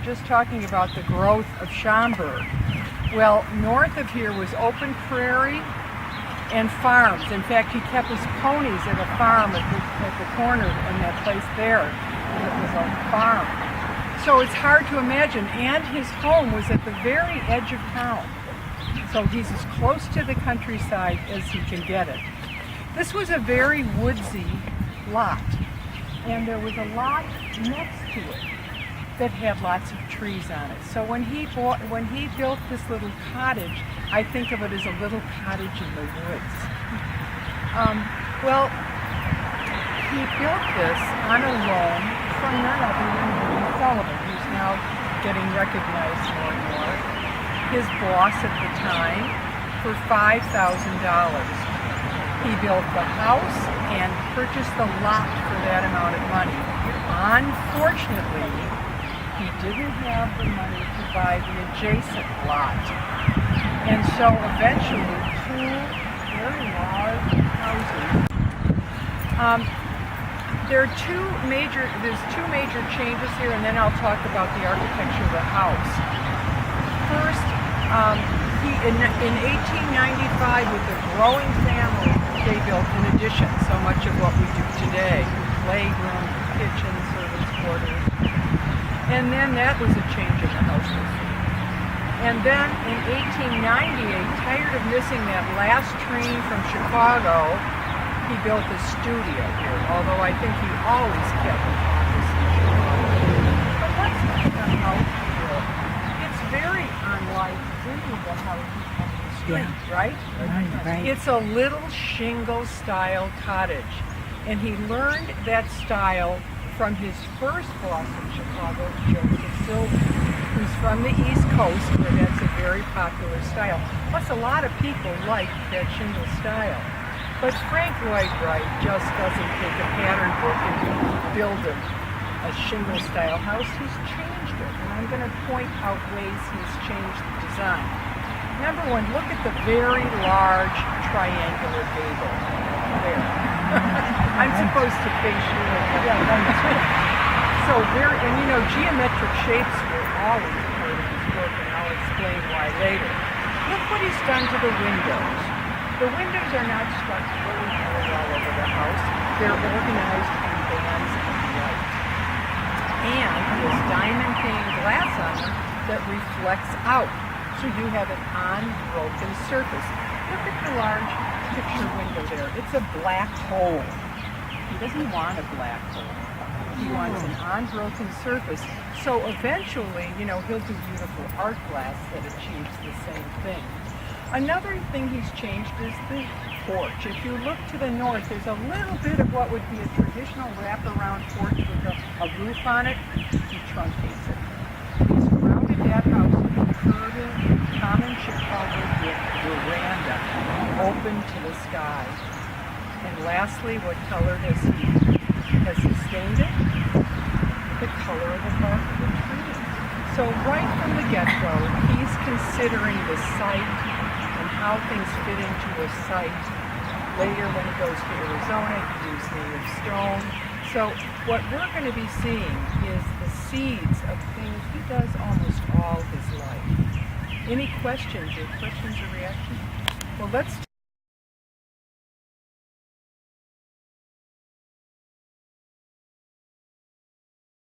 just talking about the growth of Schaumburg. Well, north of here was open prairie and farms. In fact, he kept his ponies at a farm at the corner in that place there. It was a farm. So it's hard to imagine. And his home was at the very edge of town. So he's as close to the countryside as he can get it. This was a very woodsy lot. And there was a lot next to it that had lots of trees on it. So when he built this little cottage, I think of it as a little cottage in the woods. Well, he built this on a loan from none other than William Sullivan, who's now getting recognized more and more, his boss at the time, for $5,000. He built the house and purchased the lot for that amount of money. Unfortunately, he didn't have the money to buy the adjacent lot. And so eventually, two very large houses. There's two major changes here, and then I'll talk about the architecture of the house. First, in 1895, with the growing family, they built an addition, so much of what we do today, playroom, kitchen, servants' quarters. And then that was a change in the house. And then in 1898, tired of missing that last train from Chicago, he built a studio here, although I think he always kept an office in Chicago. But let's look at the house here. It's very unlike any of the houses on the street, right? Right. It's a little shingle-style cottage. And he learned that style from his first boss in Chicago, Joseph Silver, who's from the East Coast, where that's a very popular style. Plus, a lot of people like that shingle style. But Frank Lloyd Wright just doesn't take a pattern book and build a shingle-style house. He's changed it, and I'm going to point out ways he's changed the design. Number one, look at the very large triangular gable there. I'm supposed to face you. So geometric shapes were always part of his work, and I'll explain why later. Look what he's done to the windows. The windows are not stuck really all over the house. They're organized in bands of light. And there's diamond pane glass on them that reflects out. So you have an unbroken surface. Look at the large picture window there. It's a black hole. He doesn't want a black hole. He wants an unbroken surface. So eventually, he'll do beautiful art glass that achieves the same thing. Another thing he's changed is the porch. If you look to the north, there's a little bit of what would be a traditional wraparound porch with a roof on it. He truncates it. He's surrounded that house with a curving, common Chicago veranda open to the sky. And lastly, what color has he stained it? The color of the bark of the tree. So right from the get-go, he's considering the site and how things fit into a site. Later, when he goes to Arizona, he used native stone. So what we're going to be seeing is the seeds of things he does almost all his life. Any questions or reactions? Well, let's